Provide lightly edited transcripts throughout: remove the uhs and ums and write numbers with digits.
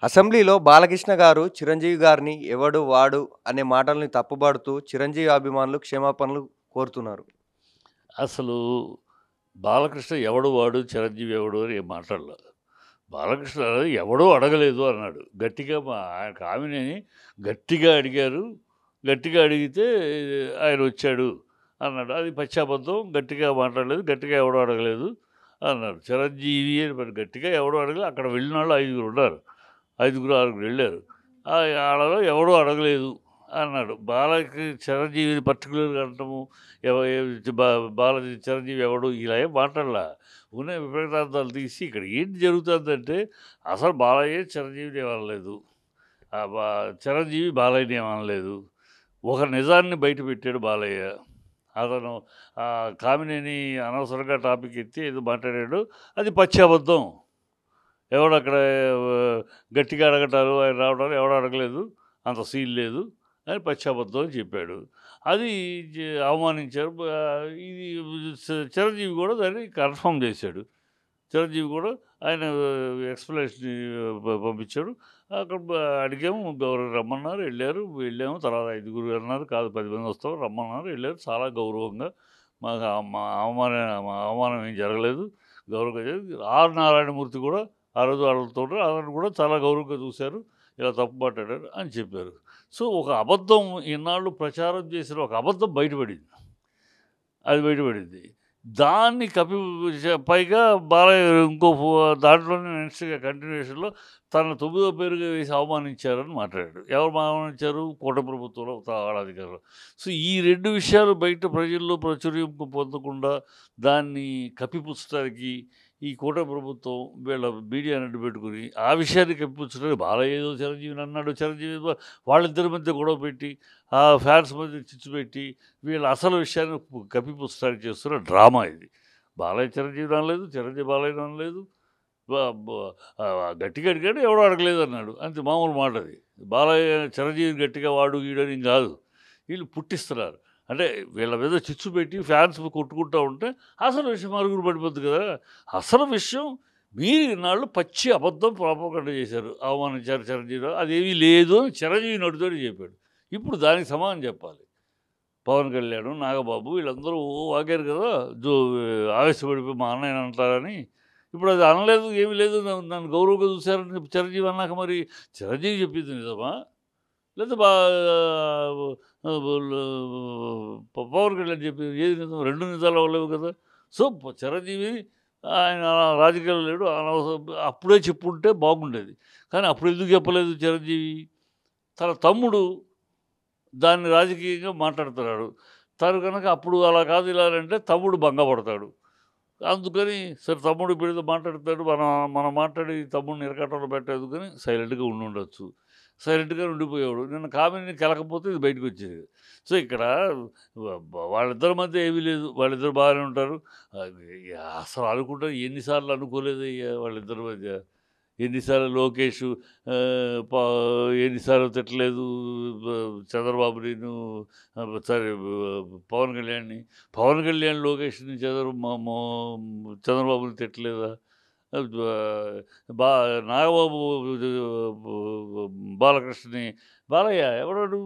అసెంబ్లీలో బాలకృష్ణ గారు చిరంజీవి గారిని ఎవడు వాడు అనే మాటల్ని తప్పుబడుతూ చిరంజీవి అభిమానులు క్షమాపణలు కోరుతున్నారు. అసలు బాలకృష్ణ ఎవడు వాడు, చిరంజీవి ఎవడు అని ఏం మాట్లాడలా. బాలకృష్ణ ఎవడో అడగలేదు అన్నాడు. గట్టిగా ఆయన కామినేని గట్టిగా అడిగారు. గట్టిగా అడిగితే ఆయన వచ్చాడు అన్నాడు. అది పచ్చి అబద్ధం. గట్టిగా మాట్లాడలేదు. గట్టిగా ఎవడో అడగలేదు అన్నాడు. చిరంజీవి అని మరి గట్టిగా ఎవడో అడగలేదు. అక్కడ వెళ్ళిన వాళ్ళు 5గురు ఉన్నారు. 5గురు, 6గురు వెళ్ళారు. ఆళ్ళలో ఎవడో అడగలేదు అన్నాడు. చిరంజీవిని పర్టిక్యులర్‌గా అనటము ఎవ ఎ బా బాల చిరంజీవి ఎవడు ఇలా ఏం మాట్లాడలా. ఉన్న విపరీతార్థాలు తీసి ఇక్కడ ఏంటి జరుగుతుందంటే అసలు బాలయ్య చిరంజీవిని ఏమనలేదు. బా చిరంజీవి బాలయ్యని ఏమనలేదు. ఒక నిజాన్ని బయట పెట్టాడు బాలయ్య. అతను కామినేని అనవసరంగా టాపిక్ ఎత్తి ఏదో మాట్లాడాడు. అది పచ్చి అబద్ధం. ఎవడక్కడ గట్టిగా అడగటాలు, ఆయన రావడాలు ఎవడు అడగలేదు. అంత సీన్ లేదు అని పచ్చి అబద్ధం అని చెప్పాడు. అది అవమానించారు. ఇది చిరంజీవి కూడా దాన్ని కన్ఫర్మ్ చేశాడు. చిరంజీవి కూడా ఆయన ఎక్స్‌ప్లనేషన్ పంపించాడు. అక్కడ అడిగాము, గౌరవం రమ్మన్నారు, వెళ్ళాము. తర్వాత 5గురు అన్నారు, కాదు 10 మంది వస్తాం రమ్మన్నారు, వెళ్ళారు. చాలా గౌరవంగా మాకు అవమానం ఏం జరగలేదు. గౌరవంగా జరిగింది. ఆర్ నారాయణమూర్తి కూడా ఆ రోజు వాళ్ళతో అతను కూడా చాలా గౌరవంగా చూశారు. ఇలా తప్పు మాట్లాడారు అని చెప్పారు. సో ఒక అబద్ధం ఇన్నాళ్ళు ప్రచారం చేసిన ఒక అబద్ధం బయటపడింది. అది బయటపడింది. దాన్ని పైగా బాలయ్య దాంట్లోనే నెక్స్ట్‌గా కంటిన్యూయేషన్‌లో తన 9వ పేరుగా వేసి అవమానించారని మాట్లాడాడు. ఎవరు అవమానించారు? కూటమి ప్రభుత్వంలో అధికారులు. సో ఈ 2 విషయాలు బయట ప్రజల్లో ప్రాచుర్యం పొందకుండా దాన్ని కప్పిపుచ్చడానికి ఈ కూటమి ప్రభుత్వం వీళ్ళ మీడియాని అడ్డు పెట్టుకుని ఆ విషయాన్ని కప్పిపుచ్చడానికి బాలయ్య ఏదో చిరంజీవిని అన్నాడు. చిరంజీవి వాళ్ళిద్దరి మధ్య గొడవ పెట్టి ఆ ఫ్యాన్స్ మధ్య చిచ్చు పెట్టి వీళ్ళ అసలు విషయాన్ని కప్పిపుచ్చడానికి చేస్తున్న డ్రామా ఇది. బాలయ్య చిరంజీవిని అనలేదు. చిరంజీవి బాలయ్యని అనలేదు. గట్టిగా అడిగాడు, ఎవడో అడగలేదు అన్నాడు. అంతే, మామూలు మాట అది. బాలయ్య చిరంజీవిని గట్టిగా వాడు గీడని కాదు. వీళ్ళు పుట్టిస్తున్నారు. అంటే వీళ్ళ మీద చిచ్చు పెట్టి ఫ్యాన్స్ కొట్టుకుంటూ ఉంటే అసలు విషయం మరుగురు పడిపోద్ది కదా. అసలు విషయం మీరు ఇన్నాళ్ళు పచ్చి అబద్ధం ప్రాపగండ చేశారు, అవమానించారు చిరంజీవి. అదేమీ లేదు అని చిరంజీవి నడుతోనే చెప్పాడు. ఇప్పుడు దానికి సమాధానం చెప్పాలి. పవన్ కళ్యాణ్, నాగబాబు వీళ్ళందరూ వాగారు కదా, ఆవేశపడిపోయి మా అన్నయ్యని అంటారని. ఇప్పుడు అది అనలేదు, ఏమీ లేదు, నన్ను గౌరవంగా చూశారని చిరంజీవి అన్నాక మరి చిరంజీవి చెప్పింది నిజమా, లేదా పవన్ కళ్యాణ్ చెప్పింది ఏది నిజం? 2 నిజాలు అవ్వలేవు కదా. సో చిరంజీవి ఆయన రాజకీయాలు లేడు, అనవసరం అప్పుడే చెప్పుంటే బాగుండేది. కానీ అప్పుడు ఎందుకు చెప్పలేదు చిరంజీవి? తన తమ్ముడు దాన్ని రాజకీయంగా మాట్లాడుతున్నాడు. తను కనుక అప్పుడు అలా కాదు ఇలా అంటే తమ్ముడు భంగపడతాడు. అందుకని సరే తమ్ముడు ఇప్పుడు మాట్లాడతాడు, మనం మాట్లాడి తమ్ముడిని ఇరకట్టంలో పెట్టేందుకని సైలెంట్గా ఉండొచ్చు. సైలెంట్గా ఉండిపోయేవాడు. నిన్న కామెంట్ని కెలకపోతే ఇది బయటకు వచ్చేది. సో ఇక్కడ వాళ్ళిద్దరి మధ్య ఏమీ లేదు. వాళ్ళిద్దరు బాగానే ఉంటారు. అసలు అనుకుంటారు, ఎన్నిసార్లు అనుకోలేదు వాళ్ళిద్దరి మధ్య. ఎన్నిసార్లు లోకేష్ ఎన్నిసార్లు తిట్టలేదు చంద్రబాబుని, సారీ పవన్ కళ్యాణ్ని. పవన్ కళ్యాణ్ లోకేష్ని చంద్రబాబుని తిట్టలేదా? నాగబాబు బాలకృష్ణని, బాలయ్య ఎవడు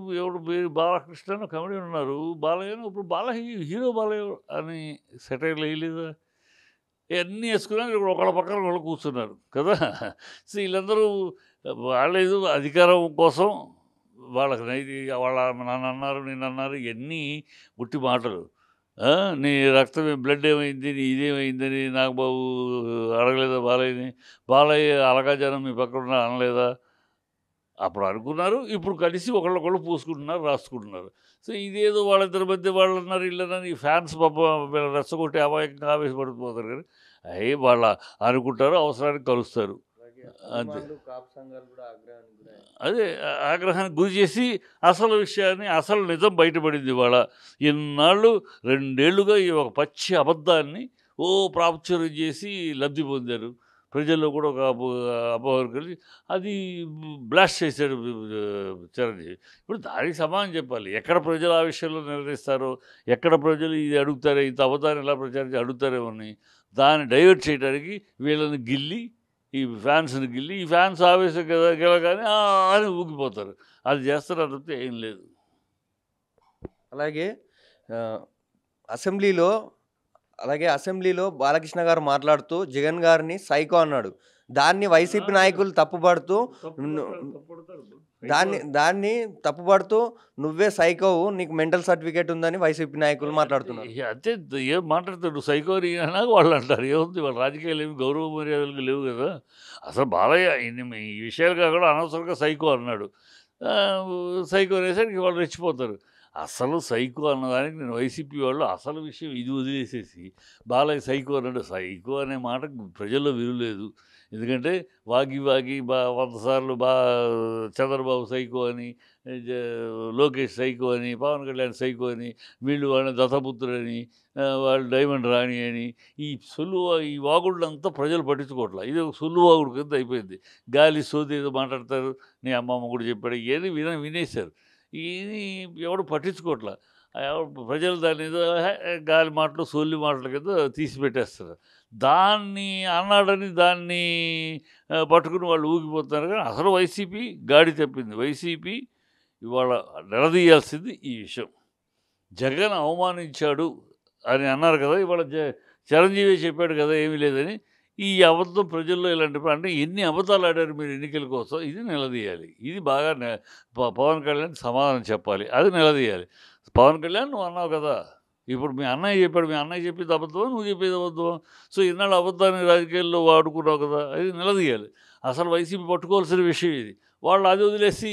బాలకృష్ణ కమెడీ ఉన్నారు, బాలయ్య ఇప్పుడు బాలయ్య హీరో బాలయ్య అని సెటైర్లు వేయలేదా? ఇవన్నీ వేసుకున్నాక ఇప్పుడు ఒకళ్ళ పక్కన వాళ్ళు కూర్చున్నారు కదా. సో వీళ్ళందరూ వాళ్ళేదో అధికారం కోసం వాళ్ళకి వాళ్ళ నన్ను అన్నారు, నేను అన్నారు, ఇవన్నీ ఉట్టి మాటలు. నీ రక్తం బ్లడ్ ఏమైంది, నీ ఇదేమైందని నాగబాబు అడగలేదా బాలయ్యని? బాలయ్య అలగా జనం మీ పక్కన అనలేదా? అప్పుడు అనుకున్నారు, ఇప్పుడు కలిసి ఒకళ్ళొకళ్ళు పూసుకుంటున్నారు, రాసుకుంటున్నారు. సో ఇదేదో వాళ్ళిద్దరి మధ్య వాళ్ళు అన్నారు, వీళ్ళని ఫ్యాన్స్ పాప వీళ్ళ రెచ్చగొట్టి అమాయకంగా ఆవేశపడిపోతారు కానీ వాళ్ళ అనుకుంటారు, అవసరానికి కలుస్తారు. అంతే. అదే ఆగ్రహానికి గురి చేసి అసలు విషయాన్ని, అసలు నిజం బయటపడింది ఇవాళ. ఇన్నాళ్ళు 2 ఏళ్లుగా ఈ ఒక పచ్చి అబద్ధాన్ని ప్రాచుర్యం చేసి లబ్ధి పొందారు. ప్రజల్లో కూడా ఒక అపోహలు కలిగి అది బ్లాస్ట్ చేశాడు చిరంజీవి. ఇప్పుడు దానికి సమాధానం చెప్పాలి. ఎక్కడ ప్రజలు ఆ విషయంలో నిర్ణయిస్తారో, ఎక్కడ ప్రజలు ఇది అడుగుతారో, ఇంత అబద్ధాన్ని ఎలా ప్రచారం అడుగుతారేమో అని దాన్ని డైవర్ట్ చేయడానికి వీళ్ళని గిల్లి ఈ ఫ్యాన్స్ని గిల్లి ఈ ఫ్యాన్స్ ఆవేశం కదా గెలగానే అని ఊగిపోతారు. అది చేస్తారు తప్పితే ఏం లేదు. అలాగే ఆహ్, అసెంబ్లీలో అసెంబ్లీలో బాలకృష్ణ గారు మాట్లాడుతూ జగన్ గారిని సైకో అన్నాడు. దాన్ని వైసీపీ నాయకులు తప్పుపడుతూ ను దాన్ని దాన్ని తప్పుపడుతూ నువ్వే సైకోవు, నీకు మెంటల్ సర్టిఫికేట్ ఉందని వైసీపీ నాయకులు మాట్లాడుతున్నారు. అంతే ఏం మాట్లాడతాడు సైకోని అన్నాక వాళ్ళు అంటారు. ఏముంది వాళ్ళ రాజకీయాలు ఏమి గౌరవ మర్యాదలు లేవు కదా. అసలు బాలయ్య ఈ విషయాలు కాకుండా అనవసరంగా సైకో అన్నాడు. సైకో అనేసరికి వాళ్ళు రెచ్చిపోతారు. అసలు సైకో అన్నదానికి నేను వైసీపీ వాళ్ళు అసలు విషయం ఇది వదిలేసేసి బాలయ్య సైకో అన్నాడు. సైకో అనే మాటకు ప్రజల్లో విలువ లేదు. ఎందుకంటే వాగి 100 సార్లు చంద్రబాబు సైకో అని, జ లోకేష్ సైకో అని, పవన్ కళ్యాణ్ సైకో అని, వీళ్ళు వాళ్ళ దత్తపుత్రుడని, వాళ్ళు డైమండ్ రాణి అని, ఈ వాగుళ్ళంతా ప్రజలు పట్టించుకోవట్ల. ఇది ఒక సొల్లు వాగుడు కింద అయిపోయింది. గాలి సోది ఏదో మాట్లాడతారు. నీ అమ్మమ్మ కూడా చెప్పాడు. ఇవన్నీ వినేశారు. ఇది ఎవడు పట్టించుకోవట్ల. ప్రజలు దాన్ని ఏదో గాలి మాటలు, సొల్లి మాటల కింద తీసి పెట్టేస్తారు. దాన్ని అన్నాడని దాన్ని పట్టుకుని వాళ్ళు ఊగిపోతున్నారు. కానీ అసలు వైసీపీ గాడి తప్పింది. వైసీపీ ఇవాళ నిలదీయాల్సింది ఈ విషయం. జగన్ అవమానించాడు అని అన్నారు కదా. ఇవాళ చిరంజీవి చెప్పాడు కదా ఏమీ లేదని. ఈ అబద్ధం ప్రజల్లో ఇలాంటి అంటే ఎన్ని అబద్ధాలు ఆడారు మీరు ఎన్నికల కోసం, ఇది నిలదీయాలి. ఇది బాగా పవన్ కళ్యాణ్ సమాధానం చెప్పాలి. అది నిలదీయాలి. పవన్ కళ్యాణ్ నువ్వు అన్నావు కదా, ఇప్పుడు మీ అన్నయ్య చెప్పాడు. మీ అన్నయ్య చెప్పింది అబద్ధమా, నువ్వు చెప్పేది అబద్ధమా? సో ఇన్నాళ్ళు అబద్ధాన్ని రాజకీయాల్లో వాడుకున్నావు కదా, అది నిలదీయాలి. అసలు వైసీపీ పట్టుకోవాల్సిన విషయం ఇది. వాళ్ళు అది వదిలేసి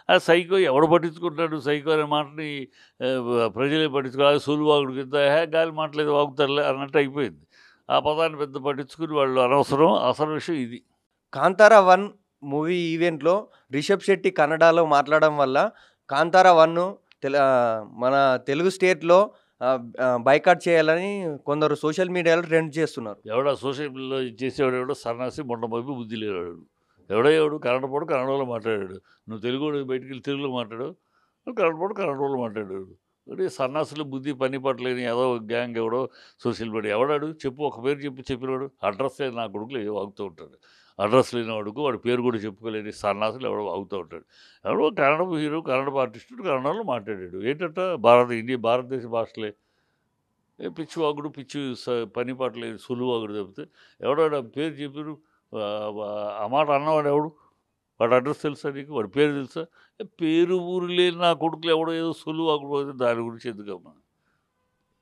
ఆ సైకో ఎవడు పట్టించుకుంటాడు, సైకో అనే మాటని ప్రజలే పట్టించుకోవాలి. సొలువాగుడు కింద గాలి మాటలేదు వాగుతారులే అన్నట్టు అయిపోయింది. ఆ పదాన్ని పెద్ద పట్టించుకుని వాళ్ళు అనవసరం. అసలు విషయం ఇది. కాంతారా 1 మూవీ ఈవెంట్‌లో రిషబ్ శెట్టి కన్నడలో మాట్లాడడం వల్ల కాంతారా 1 మన తెలుగు స్టేట్‌లో బైకాట్ చేయాలని కొందరు సోషల్ మీడియాలో ట్రెండ్ చేస్తున్నారు. ఎవడో సోషల్‌లో చేసేవాడు ఎవడో సన్నాసి మొండమోపి బుద్ధి లేనివాడు. ఎవడో కన్నడలో మాట్లాడాడు. నువ్వు తెలుగోడు బయటికెళ్ళి తెలుగులో మాట్లాడు. కన్నడలో మాట్లాడాడు. అంటే సన్నాసులు బుద్ధి పని పట్టలేని ఏదో గ్యాంగ్ ఎవడో సోషల్ మీడియా ఎవడాడు చెప్పు, ఒక పేరు చెప్పినవాడు. అడ్రస్ లేని నా కొడుకులు ఏదో వాగుతూ ఉంటాడు. అడ్రస్ లేని వాడుకు వాడి పేరు కూడా చెప్పుకోలేని సన్నాసులు ఎవడో వాగుతూ ఉంటాడు. ఎవడో కన్నడ హీరో, కన్నడ ఆర్టిస్టు కన్నడలో మాట్లాడాడు. ఏంటంట భారతదేశ భాషలే పిచ్చి వాగుడు, పిచ్చి పని పట్టలేదు సులువాగుడు తప్పితే ఎవడో పేరు చెప్పారు. ఆ మాట అన్నవాడు ఎవడు? వాడి అడ్రస్ తెలుసా నీకు? వాడి పేరు తెలుసా? పేరు ఊరు లేని నా కొడుకులు ఎవడో ఏదో సొల్లు వాగుడు దాని గురించి ఎందుకమ్మా?